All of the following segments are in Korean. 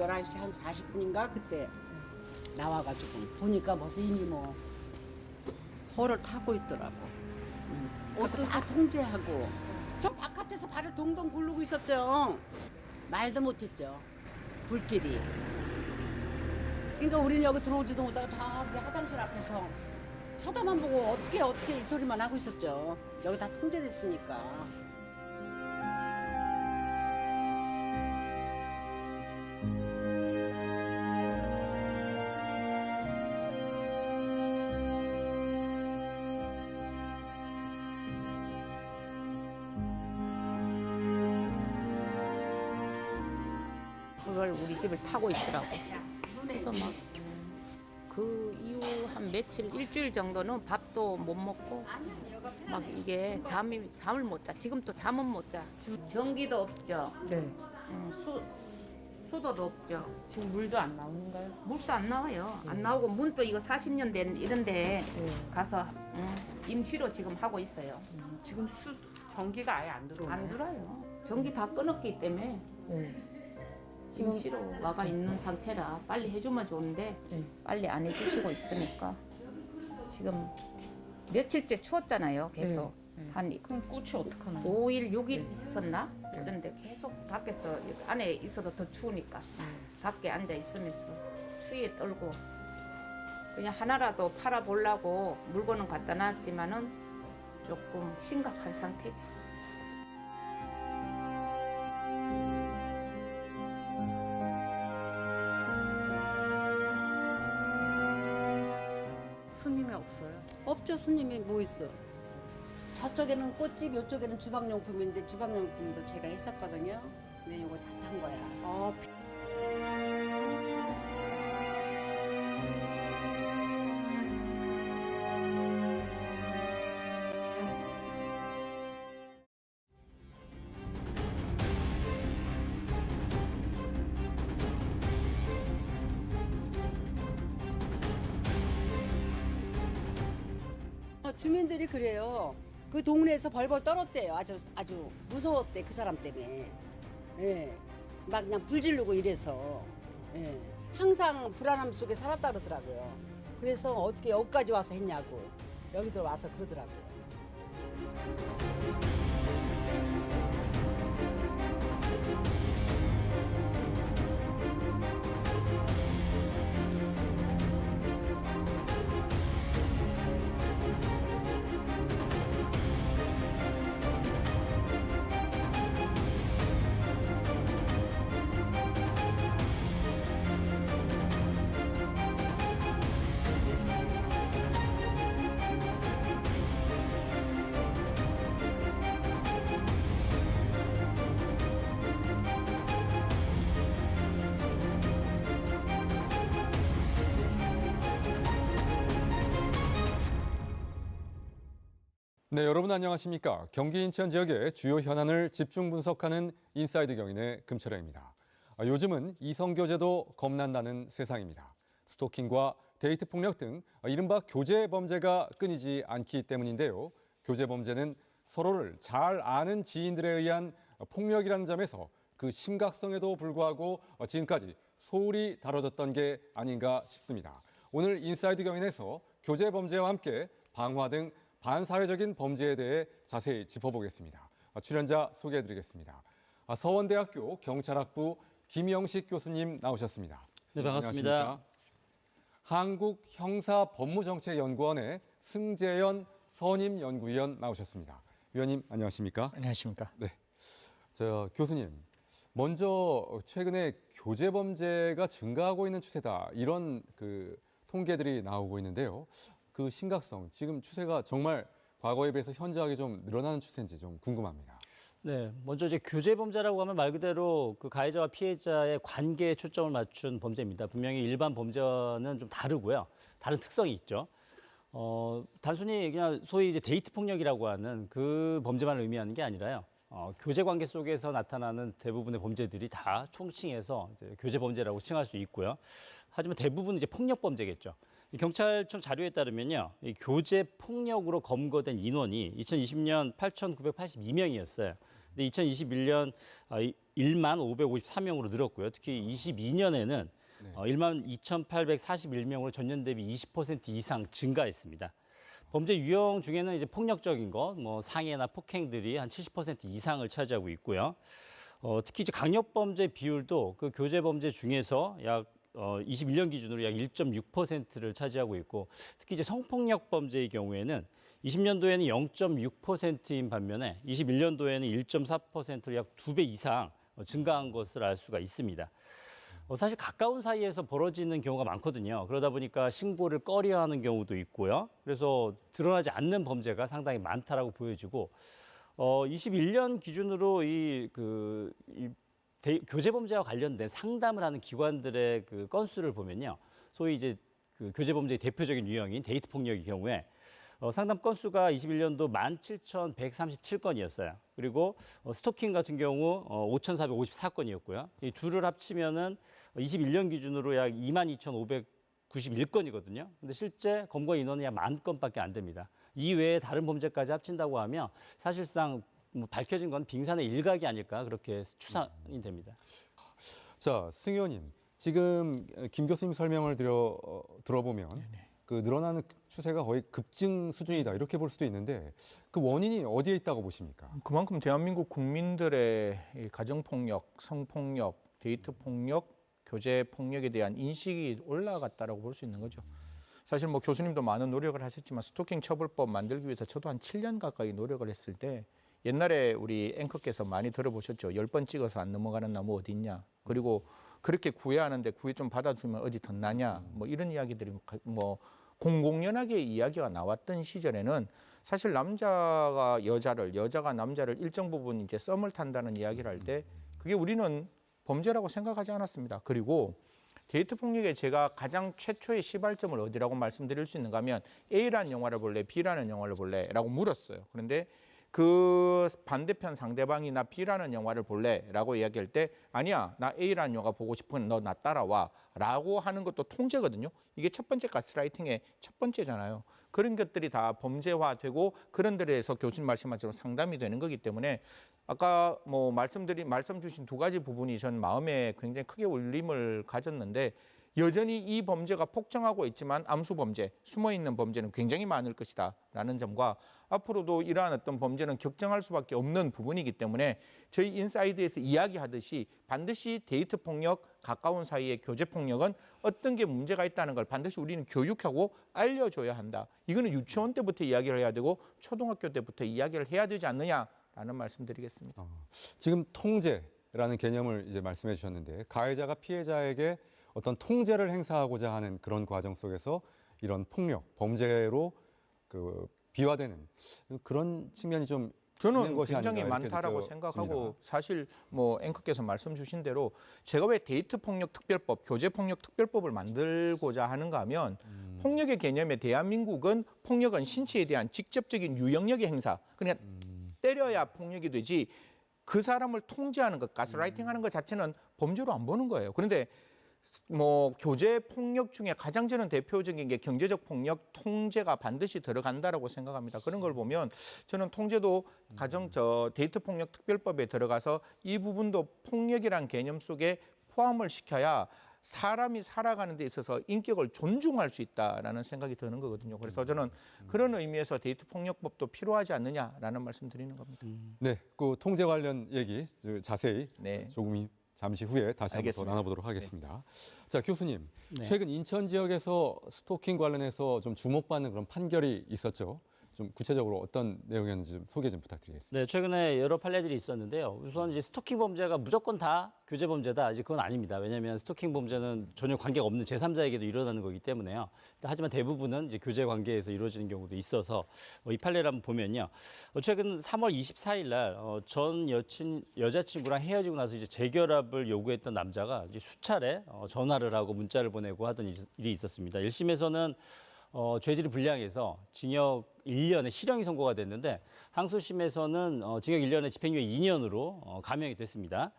11시 한 40분인가 그때 나와가지고 보니까 벌써 이미 뭐 허를 타고 있더라고. 그것도 다 통제하고 저 바깥에서 발을 동동 구르고 있었죠. 말도 못했죠. 불길이. 그러니까 우리는 여기 들어오지도 못하고 저기 화장실 앞에서 쳐다만 보고 어떻게 이 소리만 하고 있었죠. 여기 다 통제됐으니까. 그걸 우리 집을 타고 있더라고. 그래서 막 그 이후 한 며칠, 일주일 정도는 밥도 못 먹고 막 이게 잠을 못 자. 지금도 잠은 못 자. 전기도 없죠. 네. 수도도 없죠. 지금 물도 안 나오는가요? 물도 안 나와요. 안 나오고 문도 이거 40년 된 이런데 가서 임시로 지금 하고 있어요. 지금 전기가 아예 안 들어오나요? 안 들어요. 전기 다 끊었기 때문에 네. 임시로 와가 있는 상태라 빨리 해주면 좋은데 네. 빨리 안 해주시고 있으니까 지금 며칠째 추웠잖아요. 계속 한 그럼 꽃이 어떡하나요? 5일, 6일 했었나? 그런데 계속 밖에서 안에 있어도 더 추우니까 밖에 앉아 있으면서 추위에 떨고 그냥 하나라도 팔아보려고 물건은 갖다 놨지만은 조금 심각한 상태지. 손님이 없어요. 없죠. 손님이 뭐 있어. 저쪽에는 꽃집, 이쪽에는 주방용품인데 주방용품도 제가 했었거든요. 근데 이거 다 탄 거야. 주민들이 그래요. 그 동네에서 벌벌 떨었대요. 아주 무서웠대 그 사람 때문에. 예, 막 그냥 불 지르고 이래서 예, 항상 불안함 속에 살았다 그러더라고요. 그래서 어떻게 여기까지 와서 했냐고 여기도 와서 그러더라고요. 네, 여러분 안녕하십니까? 경기 인천 지역의 주요 현안을 집중 분석하는 인사이드 경인의 금철영입니다. 요즘은 이성교제도 겁난다는 세상입니다. 스토킹과 데이트 폭력 등 이른바 교제 범죄가 끊이지 않기 때문인데요. 교제 범죄는 서로를 잘 아는 지인들에 의한 폭력이라는 점에서 그 심각성에도 불구하고 지금까지 소홀히 다뤄졌던 게 아닌가 싶습니다. 오늘 인사이드 경인에서 교제 범죄와 함께 방화 등 반사회적인 범죄에 대해 자세히 짚어보겠습니다. 출연자 소개해드리겠습니다. 서원대학교 경찰학부 김영식 교수님 나오셨습니다. 네, 반갑습니다. 안녕하십니까? 한국형사법무정책연구원의 승재현 선임연구위원 나오셨습니다. 위원님 안녕하십니까? 안녕하십니까? 네, 교수님 먼저 최근에 교제 범죄가 증가하고 있는 추세다 이런 통계들이 나오고 있는데요. 그 심각성, 지금 추세가 정말 과거에 비해서 현저하게 좀 늘어나는 추세인지 좀 궁금합니다. 네, 먼저 이제 교제 범죄라고 하면 말 그대로 그 가해자와 피해자의 관계에 초점을 맞춘 범죄입니다. 분명히 일반 범죄와는 좀 다르고요. 다른 특성이 있죠. 단순히 그냥 소위 이제 데이트 폭력이라고 하는 그 범죄만을 의미하는 게 아니라요. 교제 관계 속에서 나타나는 대부분의 범죄들이 다 총칭해서 이제 교제 범죄라고 칭할 수 있고요. 하지만 대부분 이제 폭력 범죄겠죠. 경찰청 자료에 따르면요, 이 교제 폭력으로 검거된 인원이 2020년 8,982명이었어요. 근데 2021년 1만 554명으로 늘었고요. 특히 22년에는 1만 2,841명으로 전년 대비 20% 이상 증가했습니다. 범죄 유형 중에는 이제 폭력적인 것, 뭐 상해나 폭행들이 한 70% 이상을 차지하고 있고요. 특히 이제 강력범죄 비율도 그 교제범죄 중에서 약 21년 기준으로 약 1.6%를 차지하고 있고, 특히 이제 성폭력 범죄의 경우에는 20년도에는 0.6%인 반면에 21년도에는 1.4%로 약 2배 이상 증가한 것을 알 수가 있습니다. 사실 가까운 사이에서 벌어지는 경우가 많거든요. 그러다 보니까 신고를 꺼려하는 경우도 있고요. 그래서 드러나지 않는 범죄가 상당히 많다라고 보여지고, 21년 기준으로 교제 범죄와 관련된 상담을 하는 기관들의 그 건수를 보면요, 소위 이제 그 교제 범죄의 대표적인 유형인 데이트 폭력의 경우에 상담 건수가 21년도 17,137건이었어요. 그리고 스토킹 같은 경우 5,454건이었고요. 이 둘을 합치면은 21년 기준으로 약 22,591건이거든요. 근데 실제 검거 인원이 약 10,000건밖에 안 됩니다. 이 외에 다른 범죄까지 합친다고 하면 사실상 뭐 밝혀진 건 빙산의 일각이 아닐까 그렇게 추산이 됩니다. 자, 승 의원님, 지금 김 교수님 설명을 들어보면 그 늘어나는 추세가 거의 급증 수준이다 이렇게 볼 수도 있는데 그 원인이 어디에 있다고 보십니까? 그만큼 대한민국 국민들의 이 가정폭력, 성폭력, 데이트폭력, 교제폭력에 대한 인식이 올라갔다라고 볼 수 있는 거죠. 사실 뭐 교수님도 많은 노력을 하셨지만 스토킹 처벌법 만들기 위해서 저도 한 7년 가까이 노력을 했을 때 옛날에 우리 앵커께서 많이 들어보셨죠. 10번 찍어서 안 넘어가는 나무 어디 있냐. 그리고 그렇게 구애하는데 구애 좀 받아주면 어디 덧나냐. 뭐 이런 이야기들이 뭐 공공연하게 이야기가 나왔던 시절에는 사실 남자가 여자를, 여자가 남자를 일정 부분 이제 썸을 탄다는 이야기를 할 때 그게 우리는 범죄라고 생각하지 않았습니다. 그리고 데이트 폭력에 제가 가장 최초의 시발점을 어디라고 말씀드릴 수 있는가 하면 A라는 영화를 볼래, B라는 영화를 볼래? 라고 물었어요. 그런데 그 반대편 상대방이 나 B라는 영화를 볼래? 라고 이야기할 때 아니야, 나 A라는 영화 보고 싶으면 너 나 따라와 라고 하는 것도 통제거든요. 이게 첫 번째 가스라이팅의 첫 번째잖아요. 그런 것들이 다 범죄화되고 그런 데에서 교수님 말씀하신 상담이 되는 거기 때문에 아까 뭐 말씀 주신 두 가지 부분이 전 마음에 굉장히 크게 울림을 가졌는데 여전히 이 범죄가 폭증하고 있지만 암수 범죄, 숨어있는 범죄는 굉장히 많을 것이다 라는 점과 앞으로도 이러한 어떤 범죄는 격정할 수밖에 없는 부분이기 때문에 저희 인사이드에서 이야기하듯이 반드시 데이트 폭력, 가까운 사이의 교제 폭력은 어떤 게 문제가 있다는 걸 반드시 우리는 교육하고 알려줘야 한다. 이거는 유치원 때부터 이야기를 해야 되고 초등학교 때부터 이야기를 해야 되지 않느냐라는 말씀드리겠습니다. 지금 통제라는 개념을 이제 말씀해 주셨는데 가해자가 피해자에게 어떤 통제를 행사하고자 하는 그런 과정 속에서 이런 폭력, 범죄로 그 비화되는 그런 측면이 좀 있는 저는 것이 굉장히 아닌가 이렇게 많다라고 생각하고 느껴집니다. 사실 뭐 앵커께서 말씀 주신 대로 제가 왜 데이트 폭력 특별법, 교제 폭력 특별법을 만들고자 하는가 하면 폭력의 개념에 대한민국은 폭력은 신체에 대한 직접적인 유형력의 행사. 그냥 때려야 폭력이 되지 그 사람을 통제하는 것, 가스라이팅하는 것 자체는 범죄로 안 보는 거예요. 그런데 뭐 교제 폭력 중에 가장 저는 대표적인 게 경제적 폭력 통제가 반드시 들어간다라고 생각합니다. 그런 걸 보면 저는 통제도 데이트 폭력 특별법에 들어가서 이 부분도 폭력이란 개념 속에 포함을 시켜야 사람이 살아가는 데 있어서 인격을 존중할 수 있다라는 생각이 드는 거거든요. 그래서 저는 그런 의미에서 데이트 폭력법도 필요하지 않느냐라는 말씀 드리는 겁니다. 네, 그 통제 관련 얘기 자세히 네. 잠시 후에 다시 한번 더 알겠습니다. 나눠보도록 하겠습니다. 자, 교수님, 네. 최근 인천 지역에서 스토킹 관련해서 좀 주목받는 그런 판결이 있었죠. 좀 구체적으로 어떤 내용이었는지 좀 소개 좀 부탁드리겠습니다. 네, 최근에 여러 판례들이 있었는데요. 우선 이제 스토킹 범죄가 무조건 다 교제 범죄다. 이제 그건 아닙니다. 왜냐하면 스토킹 범죄는 전혀 관계가 없는 제3자에게도 일어나는 거기 때문에요. 하지만 대부분은 이제 교제 관계에서 이루어지는 경우도 있어서 이 판례를 한번 보면요. 최근 3월 24일 날 전 여자친구랑 헤어지고 나서 이제 재결합을 요구했던 남자가 이제 수차례 전화를 하고 문자를 보내고 하던 일이 있었습니다. 1심에서는 죄질이 불량해서 징역 1년의 실형이 선고가 됐는데 항소심에서는 징역 1년의 집행유예 2년으로 감형이 됐습니다.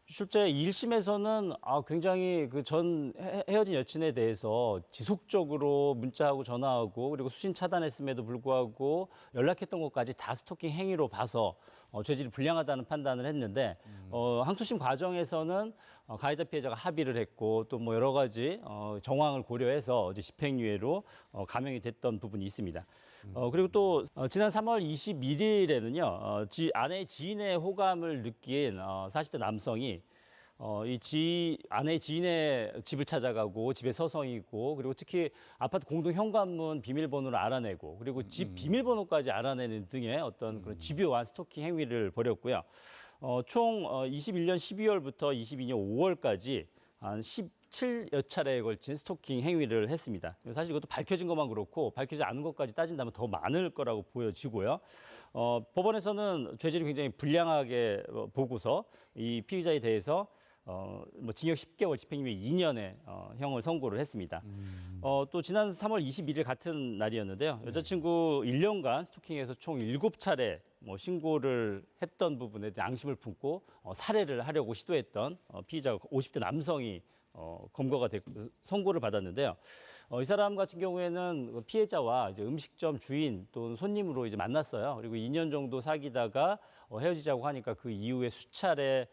실제 1심에서는 굉장히 그 전 헤어진 여친에 대해서 지속적으로 문자하고 전화하고 그리고 수신 차단했음에도 불구하고 연락했던 것까지 다 스토킹 행위로 봐서 죄질이 불량하다는 판단을 했는데 항소심 과정에서는 가해자 피해자가 합의를 했고 또 뭐 여러 가지 정황을 고려해서 이제 집행유예로 감형이 됐던 부분이 있습니다. 그리고 또 지난 3월 21일에는요 아내의 지인의 호감을 느낀 40대 남성이 아내의 지인의 집을 찾아가고 집에 서성이고 그리고 특히 아파트 공동 현관문 비밀번호를 알아내고 그리고 집 비밀번호까지 알아내는 등의 어떤 그런 집요한 스토킹 행위를 벌였고요. 총 21년 12월부터 22년 5월까지 한 17여 차례에 걸친 스토킹 행위를 했습니다. 사실 이것도 밝혀진 것만 그렇고 밝혀지지 않은 것까지 따진다면 더 많을 거라고 보여지고요. 법원에서는 죄질이 굉장히 불량하게 보고서 이 피의자에 대해서 뭐 징역 10개월, 집행유예 2년의 형을 선고를 했습니다. 또 지난 3월 21일 같은 날이었는데요. 여자친구 1년간 스토킹해서 총 7차례 뭐 신고를 했던 부분에 대해 앙심을 품고 살해를 하려고 시도했던 피의자 50대 남성이 검거가 됐고 선고를 받았는데요. 이 사람 같은 경우에는 피해자와 이제 음식점 주인 또는 손님으로 이제 만났어요. 그리고 2년 정도 사귀다가 헤어지자고 하니까 그 이후에 수차례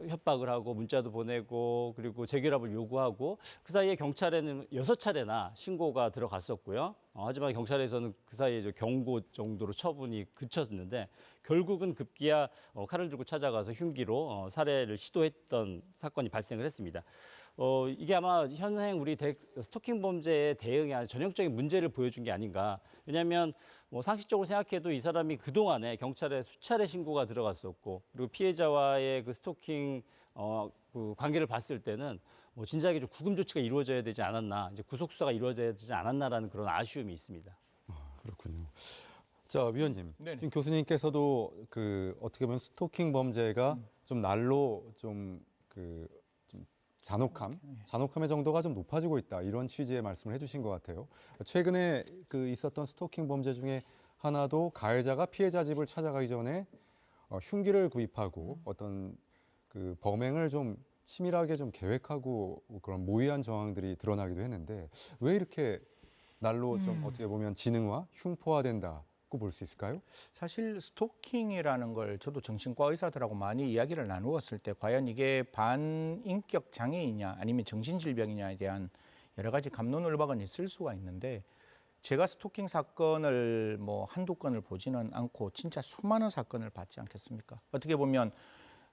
협박을 하고 문자도 보내고 그리고 재결합을 요구하고 그 사이에 경찰에는 6차례나 신고가 들어갔었고요. 하지만 경찰에서는 그 사이에 경고 정도로 처분이 그쳤는데 결국은 급기야 칼을 들고 찾아가서 흉기로 살해를 시도했던 사건이 발생을 했습니다. 이게 아마 현행 우리 스토킹 범죄의 대응에 아주 전형적인 문제를 보여준 게 아닌가. 왜냐하면 뭐 상식적으로 생각해도 이 사람이 그동안에 경찰에 수차례 신고가 들어갔었고 그리고 피해자와의 그 스토킹 그 관계를 봤을 때는 뭐 진작에 좀 구금 조치가 이루어져야 되지 않았나, 이제 구속 수사가 이루어져야 되지 않았나라는 그런 아쉬움이 있습니다. 그렇군요. 자, 위원님, 네네. 지금 교수님께서도 그 어떻게 보면 스토킹 범죄가 좀 날로 좀 잔혹함의 정도가 좀 높아지고 있다 이런 취지의 말씀을 해주신 것 같아요. 최근에 그 있었던 스토킹 범죄 중에 하나도 가해자가 피해자 집을 찾아가기 전에 흉기를 구입하고 어떤 그 범행을 좀 치밀하게 좀 계획하고 그런 모의한 정황들이 드러나기도 했는데 왜 이렇게 날로 좀 어떻게 보면 지능화, 흉포화된다고 볼 수 있을까요? 사실 스토킹이라는 걸 저도 정신과 의사들하고 많이 이야기를 나누었을 때 과연 이게 반인격 장애이냐 아니면 정신질병이냐에 대한 여러 가지 갑론을박은 있을 수가 있는데 제가 스토킹 사건을 뭐 한두 건을 보지는 않고 진짜 수많은 사건을 봤지 않겠습니까? 어떻게 보면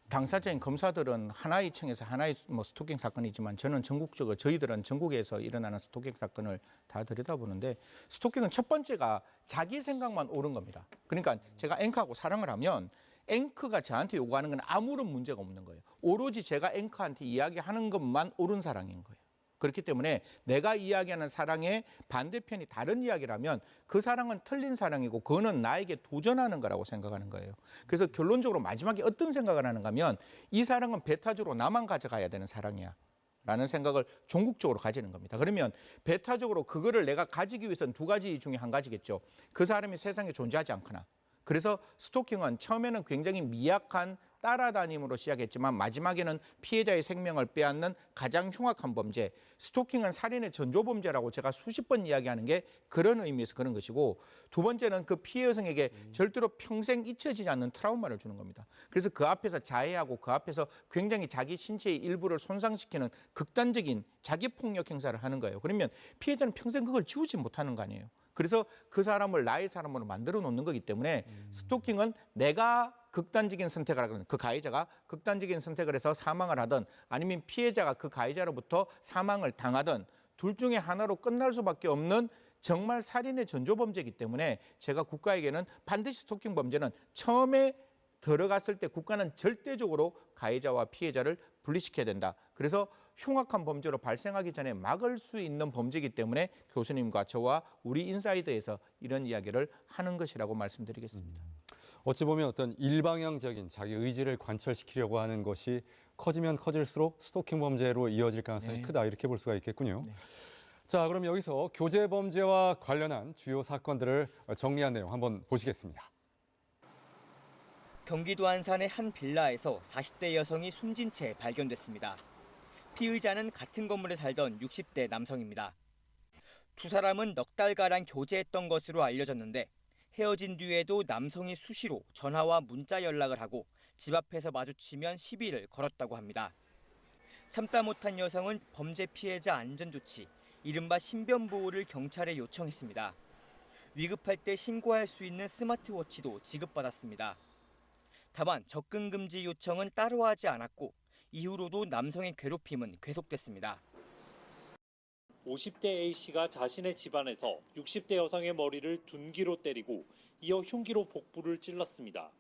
당사자인 검사들은 하나의 층에서 하나의 뭐 스토킹 사건이지만 저는 전국적으로 저희들은 전국에서 일어나는 스토킹 사건을 다 들여다보는데 스토킹은 첫 번째가 자기 생각만 옳은 겁니다. 그러니까 제가 앵커하고 사랑을 하면 앵커가 저한테 요구하는 건 아무런 문제가 없는 거예요. 오로지 제가 앵커한테 이야기하는 것만 옳은 사랑인 거예요. 그렇기 때문에 내가 이야기하는 사랑의 반대편이 다른 이야기라면 그 사랑은 틀린 사랑이고 그거는 나에게 도전하는 거라고 생각하는 거예요. 그래서 결론적으로 마지막에 어떤 생각을 하는가 하면 이 사랑은 배타적으로 나만 가져가야 되는 사랑이야 라는 생각을 종국적으로 가지는 겁니다. 그러면 배타적으로 그거를 내가 가지기 위해서는 두 가지 중에 한 가지겠죠. 그 사람이 세상에 존재하지 않거나. 그래서 스토킹은 처음에는 굉장히 미약한 따라다님으로 시작했지만 마지막에는 피해자의 생명을 빼앗는 가장 흉악한 범죄, 스토킹은 살인의 전조범죄라고 제가 수십 번 이야기하는 게 그런 의미에서 그런 것이고 두 번째는 그 피해 여성에게 절대로 평생 잊혀지지 않는 트라우마를 주는 겁니다. 그래서 그 앞에서 자해하고 그 앞에서 굉장히 자기 신체의 일부를 손상시키는 극단적인 자기폭력 행사를 하는 거예요. 그러면 피해자는 평생 그걸 지우지 못하는 거 아니에요. 그래서 그 사람을 나의 사람으로 만들어 놓는 거기 때문에 스토킹은 내가 극단적인 선택을 하거든. 그 가해자가 극단적인 선택을 해서 사망을 하든 아니면 피해자가 그 가해자로부터 사망을 당하든 둘 중에 하나로 끝날 수밖에 없는 정말 살인의 전조범죄이기 때문에 제가 국가에게는 반드시 스토킹 범죄는 처음에 들어갔을 때 국가는 절대적으로 가해자와 피해자를 분리시켜야 된다. 그래서 흉악한 범죄로 발생하기 전에 막을 수 있는 범죄이기 때문에 교수님과 저와 우리 인사이드에서 이런 이야기를 하는 것이라고 말씀드리겠습니다. 어찌 보면 어떤 일방향적인 자기 의지를 관철시키려고 하는 것이 커지면 커질수록 스토킹 범죄로 이어질 가능성이 크다 이렇게 볼 수가 있겠군요. 네. 자, 그럼 여기서 교제 범죄와 관련한 주요 사건들을 정리한 내용 한번 보시겠습니다. 경기도 안산의 한 빌라에서 40대 여성이 숨진 채 발견됐습니다. 피의자는 같은 건물에 살던 60대 남성입니다. 두 사람은 넉 달가량 교제했던 것으로 알려졌는데 헤어진 뒤에도 남성이 수시로 전화와 문자 연락을 하고 집 앞에서 마주치면 시비를 걸었다고 합니다. 참다 못한 여성은 범죄 피해자 안전조치, 이른바 신변보호를 경찰에 요청했습니다. 위급할 때 신고할 수 있는 스마트워치도 지급받았습니다. 다만 접근 금지 요청은 따로 하지 않았고 이후로도 남성의 괴롭힘은 계속됐습니다. 50대 A씨가 자신의 집안에서 60대 여성의 머리를 둔기로 때리고 이어 흉기로 복부를 찔렀습니다.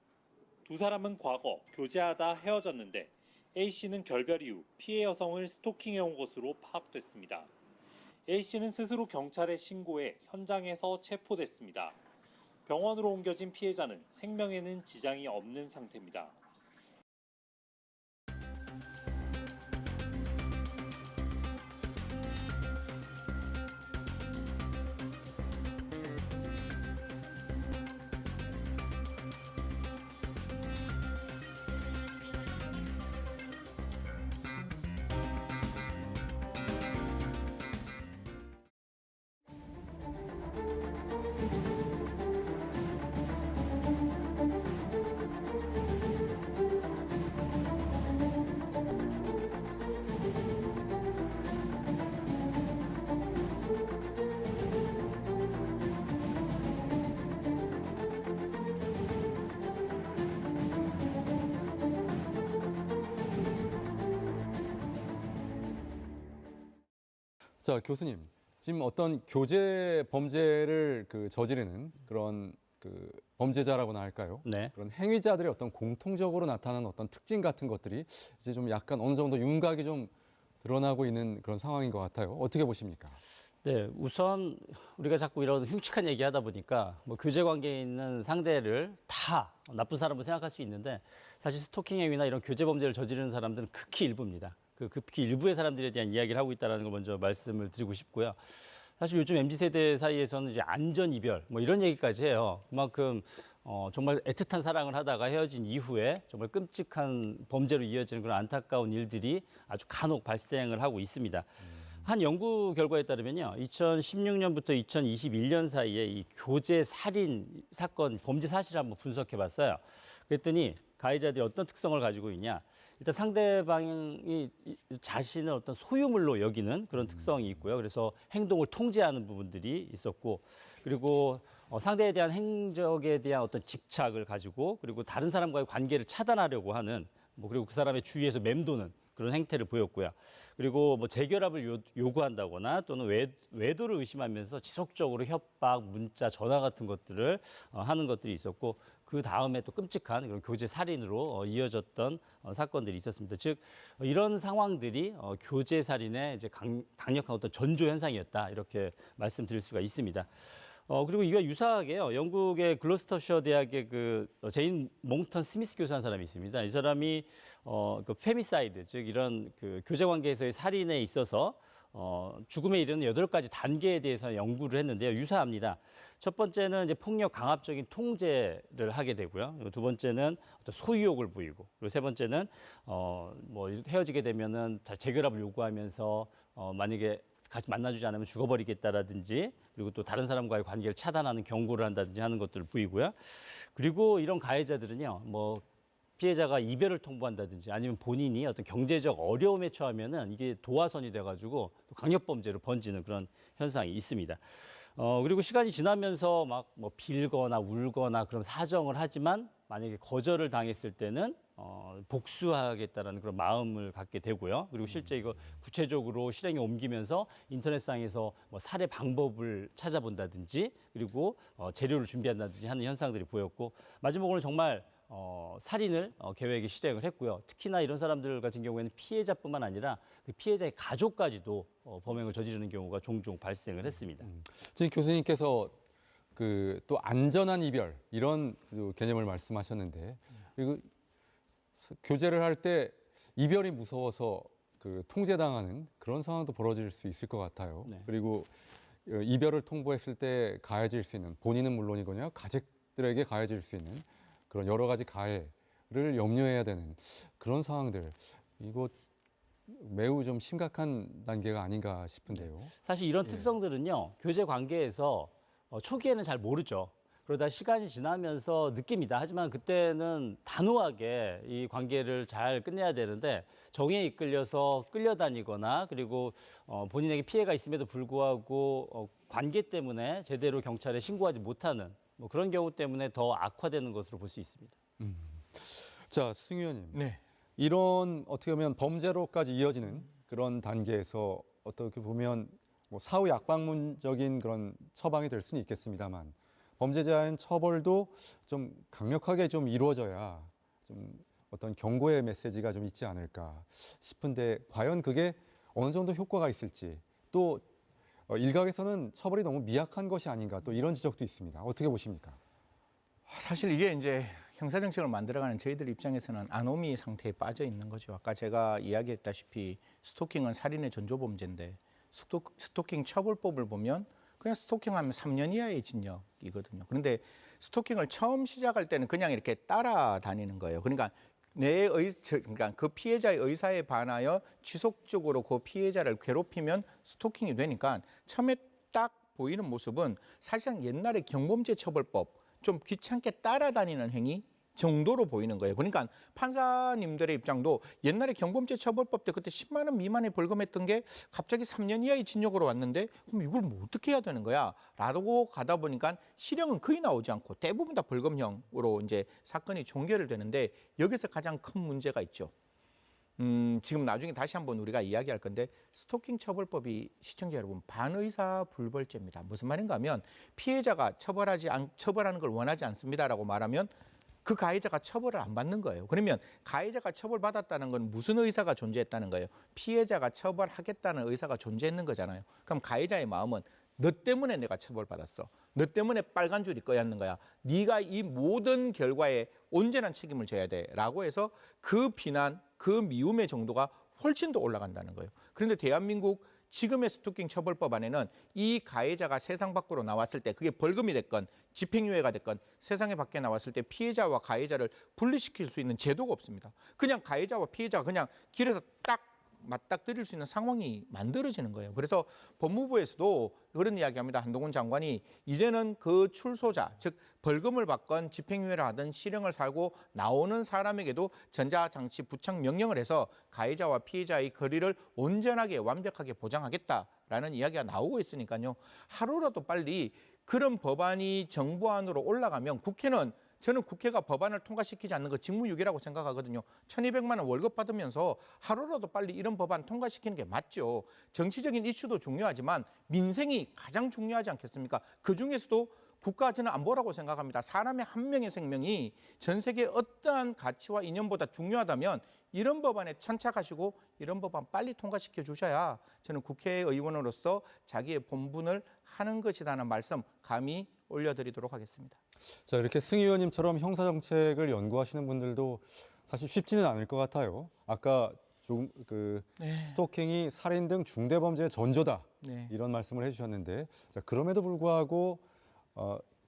두 사람은 과거 교제하다 헤어졌는데 A씨는 결별 이후 피해 여성을 스토킹해온 것으로 파악됐습니다. A씨는 스스로 경찰에 신고해 현장에서 체포됐습니다. 병원으로 옮겨진 피해자는 생명에는 지장이 없는 상태입니다. 자, 교수님, 지금 어떤 교제 범죄를 저지르는 그런 범죄자라고나 할까요? 네. 그런 행위자들의 어떤 공통적으로 나타나는 어떤 특징 같은 것들이 이제 좀 약간 어느 정도 윤곽이 좀 드러나고 있는 그런 상황인 것 같아요. 어떻게 보십니까? 네, 우선 우리가 자꾸 이런 흉측한 얘기하다 보니까 뭐 교제 관계에 있는 상대를 다 나쁜 사람으로 생각할 수 있는데 사실 스토킹 행위나 이런 교제 범죄를 저지르는 사람들은 극히 일부입니다. 극히 일부의 사람들에 대한 이야기를 하고 있다는 걸 먼저 말씀을 드리고 싶고요. 사실 요즘 MZ세대 사이에서는 이제 안전 이별 뭐 이런 얘기까지 해요. 그만큼 정말 애틋한 사랑을 하다가 헤어진 이후에 정말 끔찍한 범죄로 이어지는 그런 안타까운 일들이 아주 간혹 발생을 하고 있습니다. 한 연구 결과에 따르면요, 2016년부터 2021년 사이에 이 교제 살인 사건 범죄 사실을 한번 분석해봤어요. 그랬더니 가해자들이 어떤 특성을 가지고 있냐? 일단 상대방이 자신을 어떤 소유물로 여기는 그런 특성이 있고요. 그래서 행동을 통제하는 부분들이 있었고, 그리고 상대에 대한 행적에 대한 어떤 집착을 가지고, 그리고 다른 사람과의 관계를 차단하려고 하는, 그리고 그 사람의 주위에서 맴도는 그런 행태를 보였고요. 그리고 뭐 재결합을 요구한다거나 또는 외도를 의심하면서 지속적으로 협박, 문자, 전화 같은 것들을 하는 것들이 있었고, 그 다음에 또 끔찍한 그런 교제 살인으로 이어졌던 사건들이 있었습니다. 즉 이런 상황들이 교제 살인의 이제 강력한 어떤 전조 현상이었다, 이렇게 말씀드릴 수가 있습니다. 그리고 이와 유사하게요, 영국의 글로스터셔 대학의 그 제인 몽턴 스미스 교수라는 사람이 있습니다. 이 사람이 그 페미사이드, 즉 이런 그 교제 관계에서의 살인에 있어서 죽음에 이르는 8가지 단계에 대해서 연구를 했는데요, 유사합니다. 첫 번째는 이제 폭력 강압적인 통제를 하게 되고요. 두 번째는 어떤 소유욕을 보이고, 그리고 세 번째는 뭐 헤어지게 되면은 재결합을 요구하면서 만약에 같이 만나주지 않으면 죽어버리겠다라든지, 그리고 또 다른 사람과의 관계를 차단하는 경고를 한다든지 하는 것들을 보이고요. 그리고 이런 가해자들은요, 뭐 피해자가 이별을 통보한다든지 아니면 본인이 어떤 경제적 어려움에 처하면은 이게 도화선이 돼가지고 또 강력범죄로 번지는 그런 현상이 있습니다. 그리고 시간이 지나면서 막 뭐 빌거나 울거나 그런 사정을 하지만 만약에 거절을 당했을 때는 복수하겠다라는 그런 마음을 갖게 되고요. 그리고 실제 이거 구체적으로 실행에 옮기면서 인터넷상에서 뭐 살해 방법을 찾아본다든지, 그리고 재료를 준비한다든지 하는 현상들이 보였고, 마지막으로는 정말 살인을 계획에 실행을 했고요. 특히나 이런 사람들 같은 경우에는 피해자뿐만 아니라 그 피해자의 가족까지도 범행을 저지르는 경우가 종종 발생을 했습니다. 지금 교수님께서 또 안전한 이별 이런 개념을 말씀하셨는데, 이거 교제를 할 때 이별이 무서워서 통제당하는 그런 상황도 벌어질 수 있을 것 같아요. 네. 그리고 이별을 통보했을 때 가해질 수 있는, 본인은 물론이거냐 가족들에게 가해질 수 있는 그런 여러 가지 가해를 염려해야 되는 그런 상황들, 이거 매우 좀 심각한 단계가 아닌가 싶은데요. 사실 이런 예. 특성들은요, 교제 관계에서 초기에는 잘 모르죠. 그러다 시간이 지나면서 느낍니다. 하지만 그때는 단호하게 이 관계를 잘 끝내야 되는데 정에 이끌려서 끌려다니거나 그리고 본인에게 피해가 있음에도 불구하고 관계 때문에 제대로 경찰에 신고하지 못하는 뭐 그런 경우 때문에 더 악화되는 것으로 볼 수 있습니다. 자, 승 의원님. 네. 이런 어떻게 보면 범죄로까지 이어지는 그런 단계에서 어떻게 보면 뭐 사후 약방문적인 그런 처방이 될 수는 있겠습니다만 범죄자의 처벌도 좀 강력하게 좀 이루어져야 좀 어떤 경고의 메시지가 좀 있지 않을까 싶은데 과연 그게 어느 정도 효과가 있을지 또 일각에서는 처벌이 너무 미약한 것이 아닌가 또 이런 지적도 있습니다. 어떻게 보십니까? 사실 이게 이제 형사정책을 만들어가는 저희들 입장에서는 아노미 상태에 빠져 있는 거죠. 아까 제가 이야기했다시피 스토킹은 살인의 전조범죄인데 스토킹 처벌법을 보면 그냥 스토킹하면 3년 이하의 징역이거든요. 그런데 스토킹을 처음 시작할 때는 그냥 이렇게 따라다니는 거예요. 그러니까 그러니까 그 피해자의 의사에 반하여 지속적으로 그 피해자를 괴롭히면 스토킹이 되니까 처음에 딱 보이는 모습은 사실상 옛날의 경범죄 처벌법 좀 귀찮게 따라다니는 행위 정도로 보이는 거예요. 그러니까 판사님들의 입장도 옛날에 경범죄 처벌법 때 그때 10만 원 미만의 벌금했던 게 갑자기 3년 이하의 징역으로 왔는데 그럼 이걸 뭐 어떻게 해야 되는 거야? 라고 가다 보니까 실형은 거의 나오지 않고 대부분 다 벌금형으로 이제 사건이 종결을 되는데 여기서 가장 큰 문제가 있죠. 지금 나중에 다시 한번 우리가 이야기할 건데 스토킹 처벌법이 시청자 여러분 반의사 불벌죄입니다. 무슨 말인가 하면 피해자가 처벌하는 걸 원하지 않습니다라고 말하면 그 가해자가 처벌을 안 받는 거예요. 그러면 가해자가 처벌받았다는 건 무슨 의사가 존재했다는 거예요? 피해자가 처벌하겠다는 의사가 존재했는 거잖아요. 그럼 가해자의 마음은 너 때문에 내가 처벌받았어. 너 때문에 빨간 줄이 꺼였는 거야. 네가 이 모든 결과에 온전한 책임을 져야 돼. 라고 해서 그 비난, 그 미움의 정도가 훨씬 더 올라간다는 거예요. 그런데 대한민국 지금의 스토킹 처벌법 안에는 이 가해자가 세상 밖으로 나왔을 때 그게 벌금이 됐건 집행유예가 됐건 세상에 밖에 나왔을 때 피해자와 가해자를 분리시킬 수 있는 제도가 없습니다. 그냥 가해자와 피해자가 그냥 길에서 딱 맞닥뜨릴 수 있는 상황이 만들어지는 거예요. 그래서 법무부에서도 그런 이야기합니다. 한동훈 장관이 이제는 그 출소자, 즉 벌금을 받건 집행유예를 하든 실형을 살고 나오는 사람에게도 전자장치 부착 명령을 해서 가해자와 피해자의 거리를 온전하게 완벽하게 보장하겠다라는 이야기가 나오고 있으니까요. 하루라도 빨리 그런 법안이 정부안으로 올라가면 저는 국회가 법안을 통과시키지 않는 거 직무유기라고 생각하거든요. 1,200만 원 월급 받으면서 하루라도 빨리 이런 법안 통과시키는 게 맞죠. 정치적인 이슈도 중요하지만 민생이 가장 중요하지 않겠습니까? 그중에서도 국가 저는 안보라고 생각합니다. 사람의 한 명의 생명이 전 세계 어떠한 가치와 이념보다 중요하다면 이런 법안에 천착하시고 이런 법안 빨리 통과시켜 주셔야 저는 국회의원으로서 자기의 본분을 하는 것이라는 말씀 감히 올려드리도록 하겠습니다. 자, 이렇게 승 의원님처럼 형사정책을 연구하시는 분들도 사실 쉽지는 않을 것 같아요. 아까 좀 스토킹이 살인 등 중대범죄의 전조다 이런 말씀을 해주셨는데 자, 그럼에도 불구하고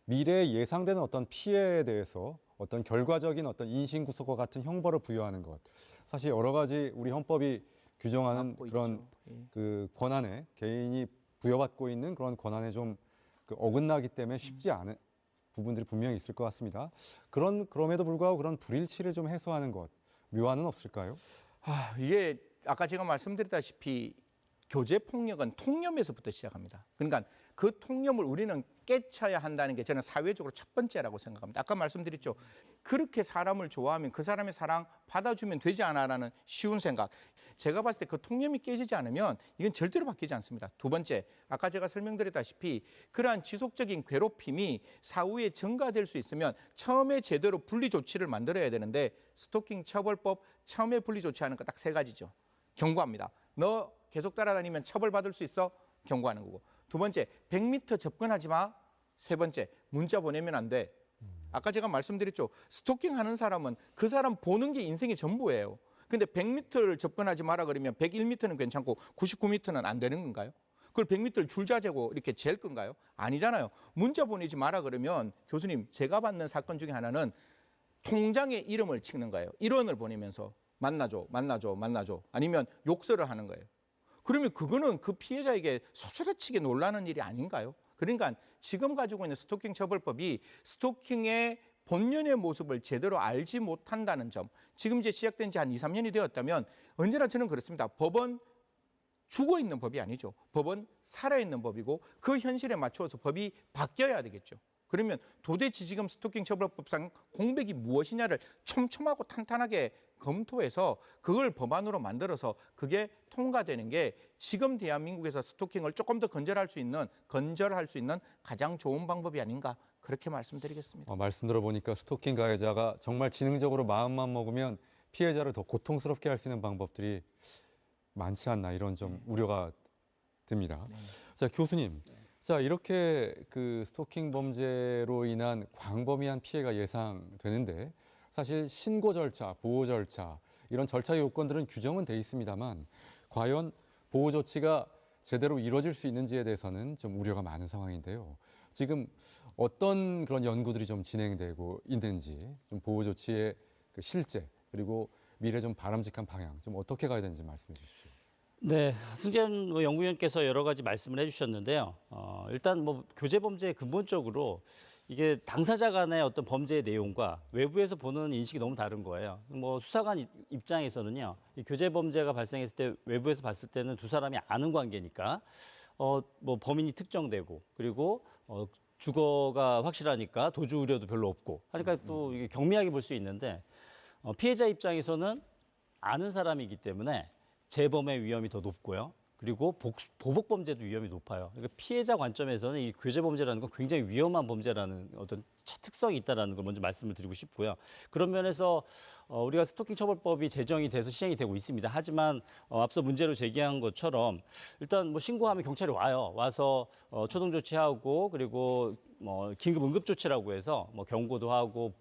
미래에 예상되는 어떤 피해에 대해서 어떤 결과적인 어떤 인신구속과 같은 형벌을 부여하는 것 사실 여러 가지 우리 헌법이 규정하는 그런 그 권한에 개인이 부여받고 있는 그런 권한에 좀 어긋나기 때문에 쉽지 않은 부분들이 분명히 있을 것 같습니다. 그럼에도 불구하고 그런 불일치를 좀 해소하는 것 묘안은 없을까요? 이게 아까 제가 말씀드렸다시피 교제 폭력은 통념에서부터 시작합니다. 그러니까 그 통념을 우리는 깨쳐야 한다는 게 저는 사회적으로 첫 번째라고 생각합니다. 아까 말씀드렸죠. 그렇게 사람을 좋아하면 그 사람의 사랑 받아주면 되지 않아라는 쉬운 생각. 제가 봤을 때 그 통념이 깨지지 않으면 이건 절대로 바뀌지 않습니다. 두 번째, 아까 제가 설명드렸다시피 그러한 지속적인 괴롭힘이 사후에 증가될 수 있으면 처음에 제대로 분리 조치를 만들어야 되는데 스토킹 처벌법 처음에 분리 조치하는 거 딱 세 가지죠. 경고합니다. 너 계속 따라다니면 처벌받을 수 있어? 경고하는 거고. 두 번째, 100m 접근하지 마. 세 번째, 문자 보내면 안 돼. 아까 제가 말씀드렸죠. 스토킹 하는 사람은 그 사람 보는 게 인생의 전부예요. 근데 100m를 접근하지 마라 그러면 101m는 괜찮고 99m는 안 되는 건가요? 그걸 100m를 줄자 재고 이렇게 잴 건가요? 아니잖아요. 문자 보내지 마라 그러면 교수님 제가 받는 사건 중에 하나는 통장에 이름을 찍는 거예요. 1원을 보내면서 만나줘. 아니면 욕설을 하는 거예요. 그러면 그거는 그 피해자에게 소스라치게 놀라는 일이 아닌가요? 그러니까 지금 가지고 있는 스토킹 처벌법이 스토킹의 본연의 모습을 제대로 알지 못한다는 점. 지금 이제 시작된 지 한 2, 3년이 되었다면 언제나 저는 그렇습니다. 법은 죽어 있는 법이 아니죠. 법은 살아있는 법이고 그 현실에 맞추어서 법이 바뀌어야 되겠죠. 그러면 도대체 지금 스토킹 처벌법상 공백이 무엇이냐를 촘촘하고 탄탄하게 검토해서 그걸 법안으로 만들어서 그게 통과되는 게 지금 대한민국에서 스토킹을 조금 더 건절할 수 있는 가장 좋은 방법이 아닌가 그렇게 말씀드리겠습니다. 말씀 들어보니까 스토킹 가해자가 정말 지능적으로 마음만 먹으면 피해자를 더 고통스럽게 할 수 있는 방법들이 많지 않나 이런 좀 우려가 듭니다. 자, 교수님. 자, 이렇게 그 스토킹 범죄로 인한 광범위한 피해가 예상되는데 사실 신고 절차, 보호 절차 이런 절차 요건들은 규정은 돼 있습니다만 과연 보호 조치가 제대로 이루어질 수 있는지에 대해서는 좀 우려가 많은 상황인데요. 지금 어떤 그런 연구들이 좀 진행되고 있는지 좀 보호 조치의 그 실제 그리고 미래 좀 바람직한 방향 좀 어떻게 가야 되는지 말씀해 주십시오. 네, 승재현 연구위원께서 여러 가지 말씀을 해주셨는데요. 일단 뭐 교제 범죄 근본적으로 이게 당사자 간의 어떤 범죄의 내용과 외부에서 보는 인식이 너무 다른 거예요. 뭐 수사관 입장에서는요, 이 교제 범죄가 발생했을 때 외부에서 봤을 때는 두 사람이 아는 관계니까 뭐 범인이 특정되고 그리고 주거가 확실하니까 도주 우려도 별로 없고 하니까 또 이게 경미하게 볼 수 있는데 피해자 입장에서는 아는 사람이기 때문에 재범의 위험이 더 높고요. 그리고 보복 범죄도 위험이 높아요. 그러니까 피해자 관점에서는 이 교제 범죄라는 건 굉장히 위험한 범죄라는 어떤 특성이 있다라는 걸 먼저 말씀을 드리고 싶고요. 그런 면에서 우리가 스토킹 처벌법이 제정이 돼서 시행이 되고 있습니다. 하지만 앞서 문제로 제기한 것처럼 일단 뭐 신고하면 경찰이 와서 초동 조치하고 그리고 뭐 긴급 응급 조치라고 해서 뭐 경고도 하고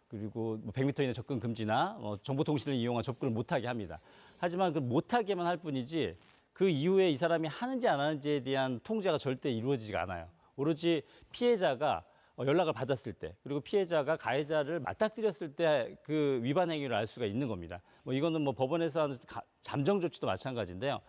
그리고 100m 이내 접근 금지나 정보통신을 이용한 접근을 못하게 합니다. 하지만 그 못하게만 할 뿐이지 그 이후에 이 사람이 하는지 안 하는지에 대한 통제가 절대 이루어지지가 않아요. 오로지 피해자가 연락을 받았을 때 그리고 피해자가 가해자를 맞닥뜨렸을 때 그 위반 행위를 알 수가 있는 겁니다. 뭐 이거는 뭐 법원에서 하는 잠정 조치도 마찬가지인데요.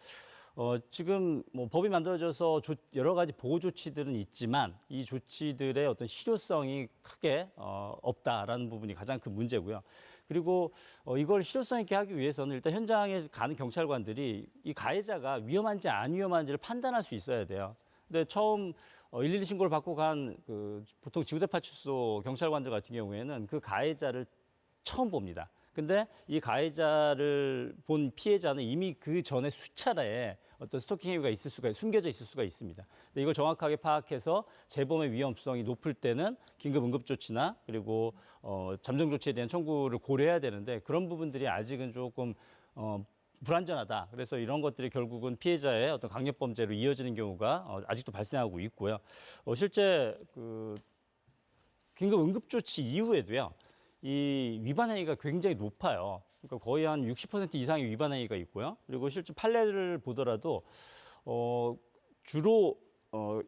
지금 뭐 법이 만들어져서 여러 가지 보호 조치들은 있지만 이 조치들의 어떤 실효성이 크게 없다라는 부분이 가장 큰 문제고요. 그리고 이걸 실효성 있게 하기 위해서는 일단 현장에 가는 경찰관들이 이 가해자가 위험한지 안 위험한지를 판단할 수 있어야 돼요. 근데 처음 112 신고를 받고 간 그 보통 지구대파출소 경찰관들 같은 경우에는 그 가해자를 처음 봅니다. 근데 이 가해자를 본 피해자는 이미 그 전에 수차례 어떤 스토킹 행위가 숨겨져 있을 수가 있습니다. 근데 이걸 정확하게 파악해서 재범의 위험성이 높을 때는 긴급 응급 조치나 그리고 잠정 조치에 대한 청구를 고려해야 되는데 그런 부분들이 아직은 조금 불안전하다. 그래서 이런 것들이 결국은 피해자의 어떤 강력 범죄로 이어지는 경우가 아직도 발생하고 있고요. 실제 그 긴급 응급 조치 이후에도요. 이 위반 행위가 굉장히 높아요. 그러니까 거의 한 60% 이상의 위반 행위가 있고요. 그리고 실제 판례를 보더라도 주로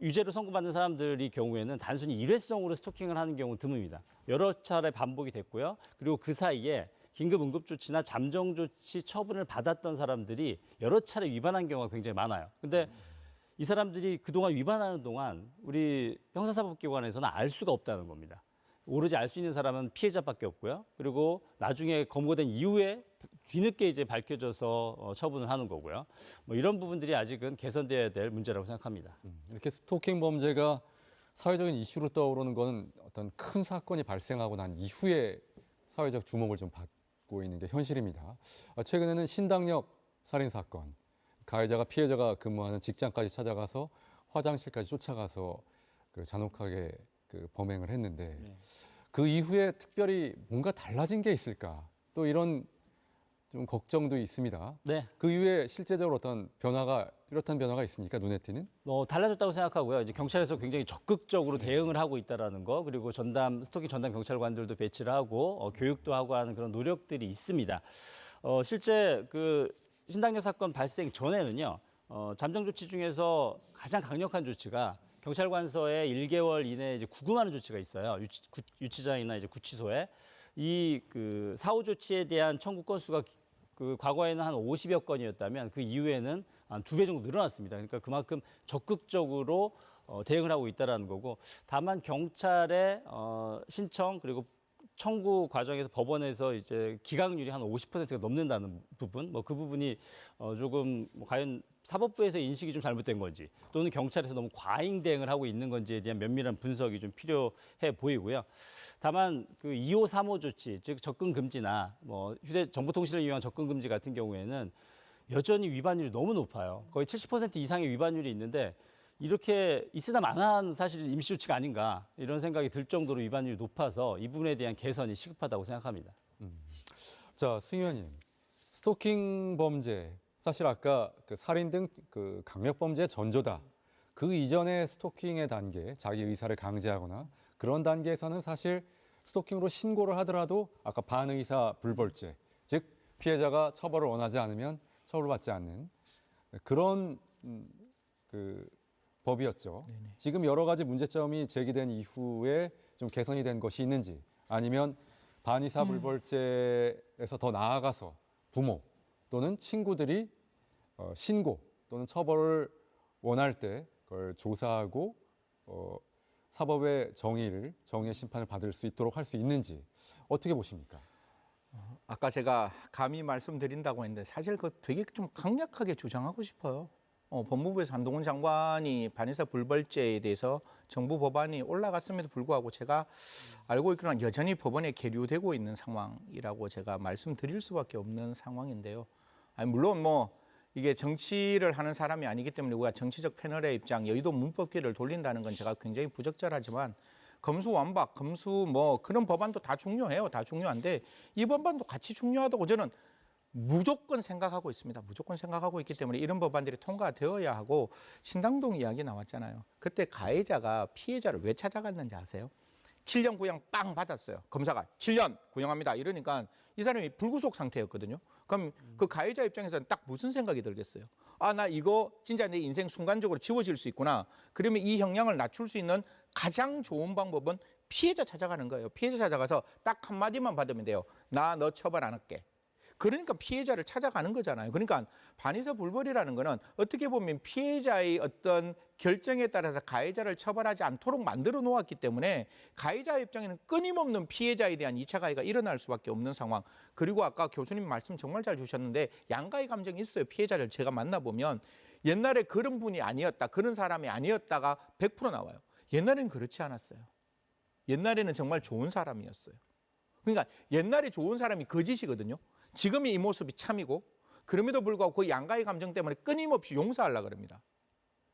유죄로 선고받는 사람들이 경우에는 단순히 일회성으로 스토킹을 하는 경우는 드뭅니다. 여러 차례 반복이 됐고요. 그리고 그 사이에 긴급 응급 조치나 잠정 조치 처분을 받았던 사람들이 여러 차례 위반한 경우가 굉장히 많아요. 근데 이 사람들이 그동안 위반하는 동안 우리 형사사법기관에서는 알 수가 없다는 겁니다. 오로지 알 수 있는 사람은 피해자밖에 없고요. 그리고 나중에 검거된 이후에 뒤늦게 이제 밝혀져서 처분을 하는 거고요. 뭐 이런 부분들이 아직은 개선돼야 될 문제라고 생각합니다. 이렇게 스토킹 범죄가 사회적인 이슈로 떠오르는 건 어떤 큰 사건이 발생하고 난 이후에 사회적 주목을 좀 받고 있는 게 현실입니다. 최근에는 신당역 살인 사건, 가해자가 피해자가 근무하는 직장까지 찾아가서 화장실까지 쫓아가서 그 잔혹하게 그 범행을 했는데 그 이후에 특별히 뭔가 달라진 게 있을까? 또 이런 좀 걱정도 있습니다. 네. 그 이후에 실제적으로 어떤 뚜렷한 변화가 있습니까? 눈에 띄는? 달라졌다고 생각하고요. 이제 경찰에서 굉장히 적극적으로 대응을 하고 있다라는 거, 그리고 스토킹 전담 경찰관들도 배치를 하고 교육도 하고 하는 그런 노력들이 있습니다. 실제 그 신당역 사건 발생 전에는요, 잠정 조치 중에서 가장 강력한 조치가 경찰관서에 1개월 이내에 이제 구금하는 조치가 있어요. 유치장이나 이제 구치소에 그 사후 조치에 대한 청구 건수가 그 과거에는 한 50여 건이었다면 그 이후에는 한 2배 정도 늘어났습니다. 그러니까 그만큼 적극적으로 대응을 하고 있다라는 거고, 다만 경찰의 신청 그리고 청구 과정에서 법원에서 이제 기각률이 한 50%가 넘는다는 부분, 뭐 그 부분이 조금 과연 사법부에서 인식이 좀 잘못된 건지 또는 경찰에서 너무 과잉 대응을 하고 있는 건지에 대한 면밀한 분석이 좀 필요해 보이고요. 다만 그 2호, 3호 조치, 즉 접근 금지나 뭐 정보통신을 이용한 접근 금지 같은 경우에는 여전히 위반율이 너무 높아요. 거의 70% 이상의 위반율이 있는데 이렇게 있으나 마나한 사실 임시 조치가 아닌가 이런 생각이 들 정도로 위반율이 높아서 이 부분에 대한 개선이 시급하다고 생각합니다. 자, 승 의원님, 스토킹 범죄 사실 아까 그 살인 등 그 강력 범죄의 전조다. 그 이전의 스토킹의 단계, 자기 의사를 강제하거나 그런 단계에서는 사실 스토킹으로 신고를 하더라도 아까 반의사 불벌죄, 즉 피해자가 처벌을 원하지 않으면 처벌받지 않는 그런 그 법이었죠. 네네. 지금 여러 가지 문제점이 제기된 이후에 좀 개선이 된 것이 있는지, 아니면 반의사 불벌죄에서 더 나아가서 부모 또는 친구들이 신고 또는 처벌을 원할 때 그걸 조사하고 사법의 정의의 심판을 받을 수 있도록 할 수 있는지 어떻게 보십니까? 아까 제가 감히 말씀드린다고 했는데 사실 그거 되게 좀 강력하게 주장하고 싶어요. 법무부에서 한동훈 장관이 반의사 불벌죄에 대해서 정부 법안이 올라갔음에도 불구하고 제가 알고 있기로는 여전히 법원에 계류되고 있는 상황이라고 제가 말씀드릴 수밖에 없는 상황인데요. 아니, 물론 뭐 이게 정치를 하는 사람이 아니기 때문에 우리가 정치적 패널의 입장, 여의도 문법기를 돌린다는 건 제가 굉장히 부적절하지만 검수완박, 검수 뭐 그런 법안도 다 중요해요. 다 중요한데 이 법안도 같이 중요하다고 저는 무조건 생각하고 있습니다. 무조건 생각하고 있기 때문에 이런 법안들이 통과되어야 하고, 신당동 이야기 나왔잖아요. 그때 가해자가 피해자를 왜 찾아갔는지 아세요? 7년 구형 빵 받았어요. 검사가 7년 구형합니다. 이러니까 이 사람이 불구속 상태였거든요. 그럼 그 가해자 입장에서는 딱 무슨 생각이 들겠어요? 아, 나 이거 진짜 내 인생 순간적으로 지워질 수 있구나. 그러면 이 형량을 낮출 수 있는 가장 좋은 방법은 피해자 찾아가는 거예요. 피해자 찾아가서 딱 한마디만 받으면 돼요. 나 너 처벌 안 할게. 그러니까 피해자를 찾아가는 거잖아요. 그러니까 반의사 불벌이라는 거는 어떻게 보면 피해자의 어떤 결정에 따라서 가해자를 처벌하지 않도록 만들어 놓았기 때문에 가해자 입장에는 끊임없는 피해자에 대한 2차 가해가 일어날 수밖에 없는 상황. 그리고 아까 교수님 말씀 정말 잘 주셨는데 양가의 감정이 있어요. 피해자를 제가 만나보면 옛날에 그런 분이 아니었다, 그런 사람이 아니었다가 100% 나와요. 옛날에는 그렇지 않았어요. 옛날에는 정말 좋은 사람이었어요. 그러니까 옛날에 좋은 사람이 거짓이거든요. 지금의 이 모습이 참이고, 그럼에도 불구하고 그 양가의 감정 때문에 끊임없이 용서하려고 그럽니다.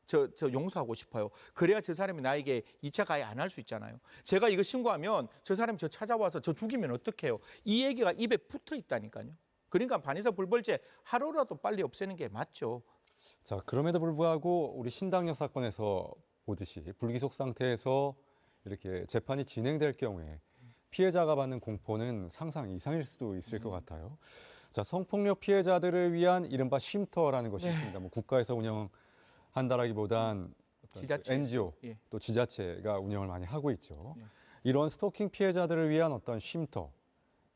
저 용서하고 싶어요. 그래야 저 사람이 나에게 2차 가해 안 할 수 있잖아요. 제가 이거 신고하면 저 사람이 저 찾아와서 저 죽이면 어떡해요? 이 얘기가 입에 붙어 있다니까요. 그러니까 반의사 불벌죄 하루라도 빨리 없애는 게 맞죠. 자, 그럼에도 불구하고 우리 신당역 사건에서 보듯이 불기소 상태에서 이렇게 재판이 진행될 경우에 피해자가 받는 공포는 상상 이상일 수도 있을 것 같아요. 자, 성폭력 피해자들을 위한 이른바 쉼터라는 것이 있습니다. 뭐 국가에서 운영한다라기보단 지자체. NGO 예. 또 지자체가 운영을 많이 하고 있죠. 예. 이런 스토킹 피해자들을 위한 어떤 쉼터,